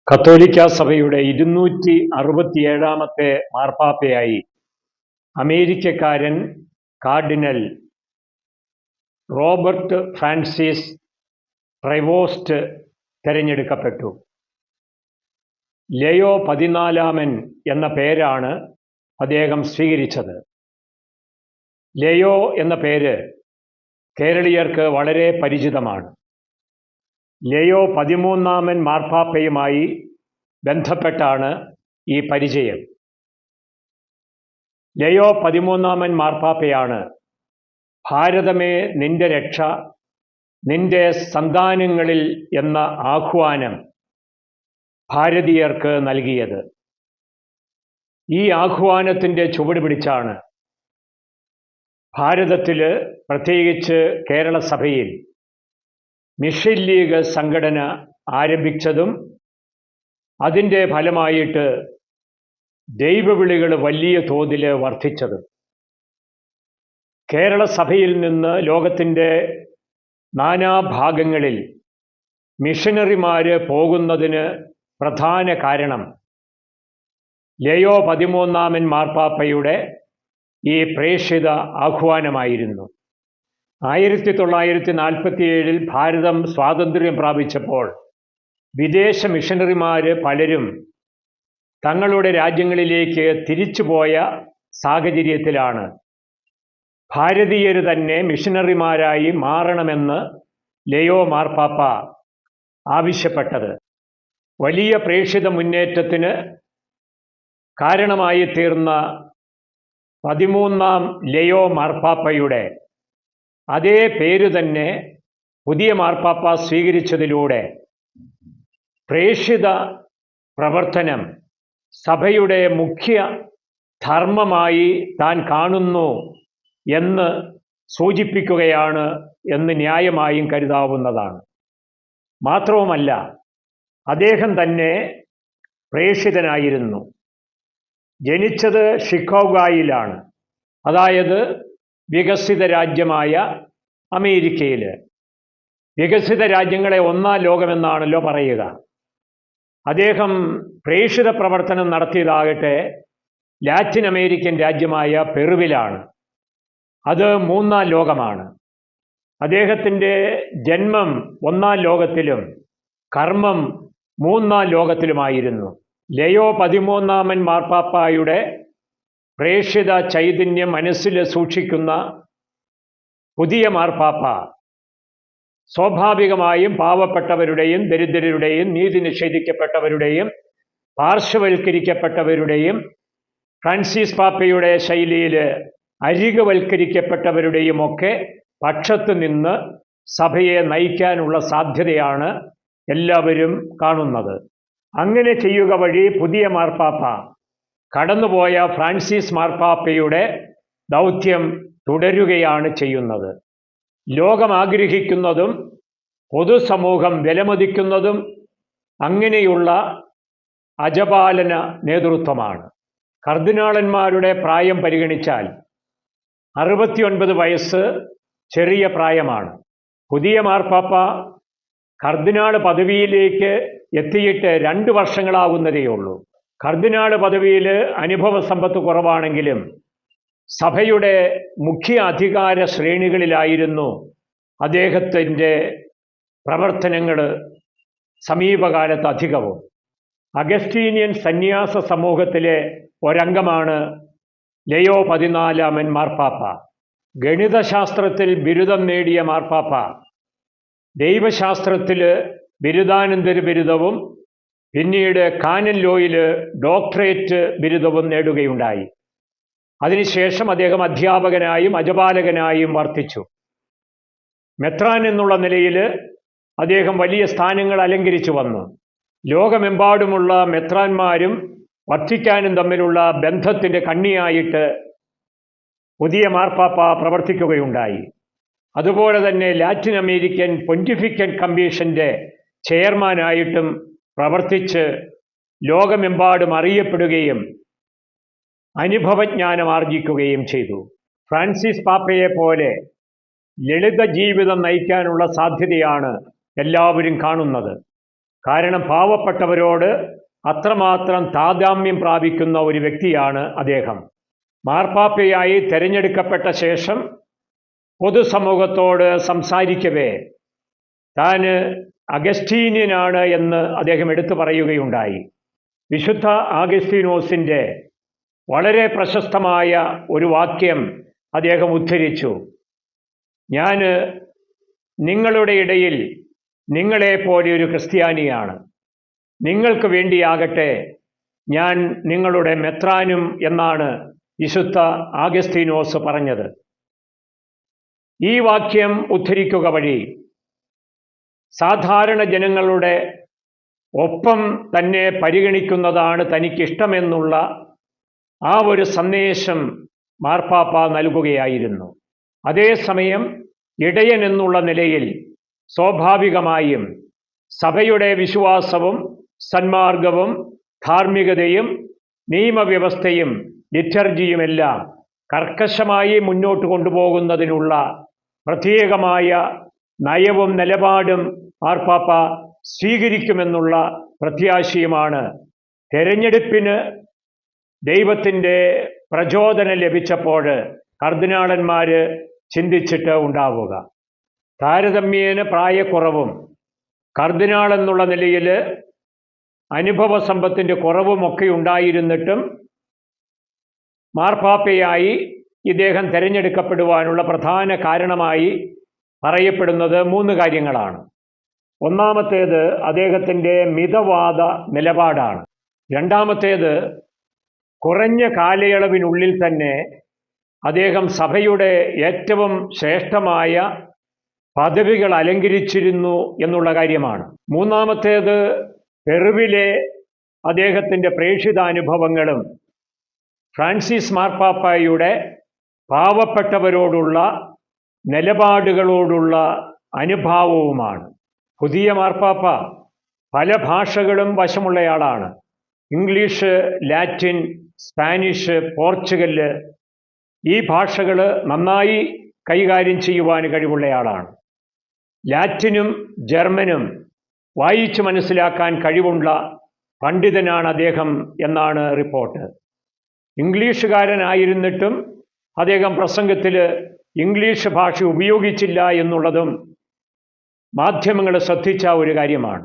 കത്തോലിക്കാ സഭയുടെ 267-ാമത്തെ മാർപ്പാപ്പയായി അമേരിക്കക്കാരൻ cardinal Robert Francis Prevost തെരഞ്ഞെടുക്കപ്പെട്ടു. ലയോ 14 എന്ന പേരാണ് അദ്ദേഹം സ്വീകരിച്ചത്. ലയോ എന്ന പേര് കേരളീയർക്ക് വളരെ പരിചിതമാണ്. ലയോ 13 മാർപ്പാപ്പയുമായി ബന്ധപ്പെട്ടാണ് ഈ പരിചയം. ലയോ 13 മാർപ്പാപ്പയാണ് ഭാരതമേ നിന്റെ രക്ഷ, നിന്റെ സന്താനങ്ങളിൽ എന്ന ആഹ്വാനം ഭാരതീയർക്ക് നൽകിയത്. ഈ ആഹ്വാനത്തിൻ്റെ ചുവട് പിടിച്ചാണ് ഭാരതത്തിൽ, പ്രത്യേകിച്ച് കേരള സഭയിൽ മിഷൻ ലീഗ് സംഘടന ആരംഭിച്ചതും അതിൻ്റെ ഫലമായിട്ട് ദൈവവിളികൾ വലിയ തോതിൽ വർദ്ധിച്ചതും. കേരള സഭയിൽ നിന്ന് ലോകത്തിൻ്റെ നാനാഭാഗങ്ങളിൽ മിഷനറിമാർ പോകുന്നതിന് പ്രധാന കാരണം ലയോ 13 മാർപ്പാപ്പയുടെ ഈ പ്രേക്ഷിത ആഹ്വാനമായിരുന്നു. 1947 ഭാരതം സ്വാതന്ത്ര്യം പ്രാപിച്ചപ്പോൾ വിദേശ മിഷനറിമാർ പലരും തങ്ങളുടെ രാജ്യങ്ങളിലേക്ക് തിരിച്ചുപോയ സാഹചര്യത്തിലാണ് ഭാരതീയർ തന്നെ മിഷനറിമാരായി മാറണമെന്ന് ലയോ മാർപ്പാപ്പ ആവശ്യപ്പെട്ടത്. വലിയ പ്രേക്ഷിത മുന്നേറ്റത്തിന് കാരണമായി തീർന്ന 13 ലയോ മാർപ്പാപ്പയുടെ അതേ പേര് തന്നെ പുതിയ മാർപ്പാപ്പ സ്വീകരിച്ചതിലൂടെ പ്രേക്ഷിത പ്രവർത്തനം സഭയുടെ മുഖ്യ ധർമ്മമായി താൻ കാണുന്നു എന്ന് സൂചിപ്പിക്കുകയാണ് എന്ന് ന്യായമായും കരുതാവുന്നതാണ്. മാത്രവുമല്ല, അദ്ദേഹം തന്നെ പ്രേക്ഷിതനായിരുന്നു. ജനിച്ചത് ഷിക്കാഗോയിലാണ്, അതായത് വികസിത രാജ്യമായ അമേരിക്കയിൽ. വികസിത രാജ്യങ്ങളെ ഒന്നാം ലോകമെന്നാണല്ലോ പറയുക. അദ്ദേഹം പ്രേക്ഷിത പ്രവർത്തനം നടത്തിയതാകട്ടെ ലാറ്റിൻ അമേരിക്കൻ രാജ്യമായ പെറുവിലാണ്. അത് 3-ാം ലോകമാണ്. അദ്ദേഹത്തിൻ്റെ ജന്മം 1-ാം ലോകത്തിലും കർമ്മം 3-ാം ലോകത്തിലുമായിരുന്നു. ലയോ 13 മാർപ്പാപ്പായുടെ പ്രേക്ഷിത ചൈതന്യം മനസ്സിൽ സൂക്ഷിക്കുന്ന പുതിയ മാർപ്പാപ്പ സ്വാഭാവികമായും പാവപ്പെട്ടവരുടെയും ദരിദ്രരുടെയും നീതി നിഷേധിക്കപ്പെട്ടവരുടെയും പാർശ്വവൽക്കരിക്കപ്പെട്ടവരുടെയും ഫ്രാൻസിസ് പാപ്പയുടെ ശൈലിയിൽ അരികവൽക്കരിക്കപ്പെട്ടവരുടെയും ഒക്കെ പക്ഷത്ത് നിന്ന് സഭയെ നയിക്കാനുള്ള സാധ്യതയാണ് എല്ലാവരും കാണുന്നത്. അങ്ങനെ ചെയ്യുക വഴി പുതിയ മാർപ്പാപ്പ കടന്നുപോയ ഫ്രാൻസിസ് മാർപ്പാപ്പയുടെ ദൗത്യം തുടരുകയാണ് ചെയ്യുന്നത്. ലോകം ആഗ്രഹിക്കുന്നതും പൊതുസമൂഹം വിലമതിക്കുന്നതും അങ്ങനെയുള്ള അജപാലന നേതൃത്വമാണ്. കർദിനാളന്മാരുടെ പ്രായം പരിഗണിച്ചാൽ 69 വയസ്സ് ചെറിയ പ്രായമാണ്. പുതിയ മാർപ്പാപ്പ കർദിനാൾ പദവിയിലേക്ക് എത്തിയിട്ട് 2 വർഷങ്ങളാകുന്നതേയുള്ളൂ. കർദിനാൾ പദവിയിൽ അനുഭവ സമ്പത്ത് കുറവാണെങ്കിലും സഭയുടെ മുഖ്യ അധികാര ശ്രേണികളിലായിരുന്നു അദ്ദേഹത്തിൻ്റെ പ്രവർത്തനങ്ങൾ സമീപകാലത്ത് അധികവും. അഗസ്റ്റീനിയൻ സന്യാസ സമൂഹത്തിലെ ഒരംഗമാണ് ലയോ 14 മാർപ്പാപ്പ. ഗണിതശാസ്ത്രത്തിൽ ബിരുദം നേടിയ മാർപ്പാപ്പ ദൈവശാസ്ത്രത്തിൽ ബിരുദാനന്തര ബിരുദവും പിന്നീട് കാനൻ ലോയിൽ ഡോക്ടറേറ്റ് ബിരുദവും നേടുകയുണ്ടായി. അതിനുശേഷം അദ്ദേഹം അധ്യാപകനായും അജപാലകനായും വർത്തിച്ചു. മെത്രാൻ എന്നുള്ള നിലയിൽ അദ്ദേഹം വലിയ സ്ഥാനങ്ങൾ അലങ്കരിച്ചു വന്നു. ലോകമെമ്പാടുമുള്ള മെത്രാന്മാരും വത്തിക്കാനും തമ്മിലുള്ള ബന്ധത്തിൻ്റെ കണ്ണിയായിട്ട് പുതിയ മാർപ്പാപ്പ പ്രവർത്തിക്കുകയുണ്ടായി. അതുപോലെ തന്നെ ലാറ്റിൻ അമേരിക്കൻ പൊന്റിഫിക്കൽ കമ്മീഷൻ്റെ ചെയർമാനായിട്ടും പ്രവർത്തിച്ച് ലോകമെമ്പാടും അറിയപ്പെടുകയും അനുഭവജ്ഞാനം ആർജിക്കുകയും ചെയ്തു. ഫ്രാൻസിസ് പാപ്പയെ പോലെ ലളിത ജീവിതം നയിക്കാനുള്ള സാധ്യതയാണ് എല്ലാവരും കാണുന്നത്. കാരണം പാവപ്പെട്ടവരോട് അത്രമാത്രം താദാമ്യം പ്രാപിക്കുന്ന ഒരു വ്യക്തിയാണ് അദ്ദേഹം. മാർപ്പാപ്പയായി തിരഞ്ഞെടുക്കപ്പെട്ട ശേഷം പൊതുസമൂഹത്തോട് സംസാരിക്കവേ താൻ അഗസ്റ്റീനിയനാണ് എന്ന് അദ്ദേഹം എടുത്തു പറയുകയുണ്ടായി. വിശുദ്ധ ആഗസ്തീനോസിൻ്റെ വളരെ പ്രശസ്തമായ ഒരു വാക്യം അദ്ദേഹം ഉദ്ധരിച്ചു. ഞാൻ നിങ്ങളുടെ ഇടയിൽ നിങ്ങളെപ്പോലെ ഒരു ക്രിസ്ത്യാനിയാണ്, നിങ്ങൾക്ക് വേണ്ടിയാകട്ടെ ഞാൻ നിങ്ങളുടെ മെത്രാനും എന്നാണ് വിശുദ്ധ ആഗസ്തീനോസ് പറഞ്ഞത്. ഈ വാക്യം ഉദ്ധരിക്കുക വഴി സാധാരണ ജനങ്ങളുടെ ഒപ്പം തന്നെ പരിഗണിക്കുന്നതാണ് തനിക്കിഷ്ടമെന്നുള്ള ആ ഒരു സന്ദേശം മാർപ്പാപ്പ നൽകുകയായിരുന്നു. അതേസമയം ഇടയൻ എന്നുള്ള നിലയിൽ സ്വാഭാവികമായും സഭയുടെ വിശ്വാസവും സന്മാർഗവും ധാർമ്മികതയും നിയമവ്യവസ്ഥയും ലിറ്റർജിയുമെല്ലാം കർക്കശമായി മുന്നോട്ട് കൊണ്ടുപോകുന്നതിനുള്ള പ്രത്യേകമായ നയവും നിലപാടും മാർപ്പാപ്പ സ്വീകരിക്കുമെന്നുള്ള പ്രത്യാശയുമാണ് തെരഞ്ഞെടുപ്പിന് ദൈവത്തിൻ്റെ പ്രചോദനം ലഭിച്ചപ്പോൾ കർദിനാളന്മാർ ചിന്തിച്ചിട്ട് ഉണ്ടാവുക. താരതമ്യേന പ്രായക്കുറവും കർദിനാൾ എന്നുള്ള നിലയിൽ അനുഭവ സമ്പത്തിൻ്റെ കുറവുമൊക്കെ ഉണ്ടായിരുന്നിട്ടും മാർപ്പാപ്പയായി ഇദ്ദേഹം തിരഞ്ഞെടുക്കപ്പെടുവാനുള്ള പ്രധാന കാരണമായി പറയപ്പെടുന്നത് 3 കാര്യങ്ങളാണ്. ഒന്നാമത്തേത് അദ്ദേഹത്തിൻ്റെ മിതവാദ നിലപാടാണ്. രണ്ടാമത്തേത് കുറഞ്ഞ കാലയളവിനുള്ളിൽ തന്നെ അദ്ദേഹം സഭയുടെ ഏറ്റവും ശ്രേഷ്ഠമായ പദവികൾ അലങ്കരിച്ചിരുന്നു എന്നുള്ള കാര്യമാണ്. മൂന്നാമത്തേത് പെറുവിലെ അദ്ദേഹത്തിൻ്റെ പ്രേക്ഷിതാനുഭവങ്ങളും ഫ്രാൻസിസ് മാർപ്പാപ്പയുടെ പാവപ്പെട്ടവരോടുള്ള നിലപാടുകളോടുള്ള അനുഭാവവുമാണ്. പുതിയ മാർപ്പാപ്പ പല ഭാഷകളും വശമുള്ളയാളാണ്. ഇംഗ്ലീഷ്, ലാറ്റിൻ, സ്പാനിഷ്, പോർച്ചുഗൽ ഈ ഭാഷകൾ നന്നായി കൈകാര്യം ചെയ്യുവാൻ കഴിവുള്ളയാളാണ്. ലാറ്റിനും ജർമ്മനും വായിച്ചു മനസ്സിലാക്കാൻ കഴിവുള്ള പണ്ഡിതനാണ് അദ്ദേഹം എന്നാണ് റിപ്പോർട്ട്. ഇംഗ്ലീഷുകാരനായിരുന്നിട്ടും അദ്ദേഹം പ്രസംഗത്തിൽ ഇംഗ്ലീഷ് ഭാഷ ഉപയോഗിച്ചില്ല എന്നുള്ളതും മാധ്യമങ്ങൾ ശ്രദ്ധിച്ച ഒരു കാര്യമാണ്.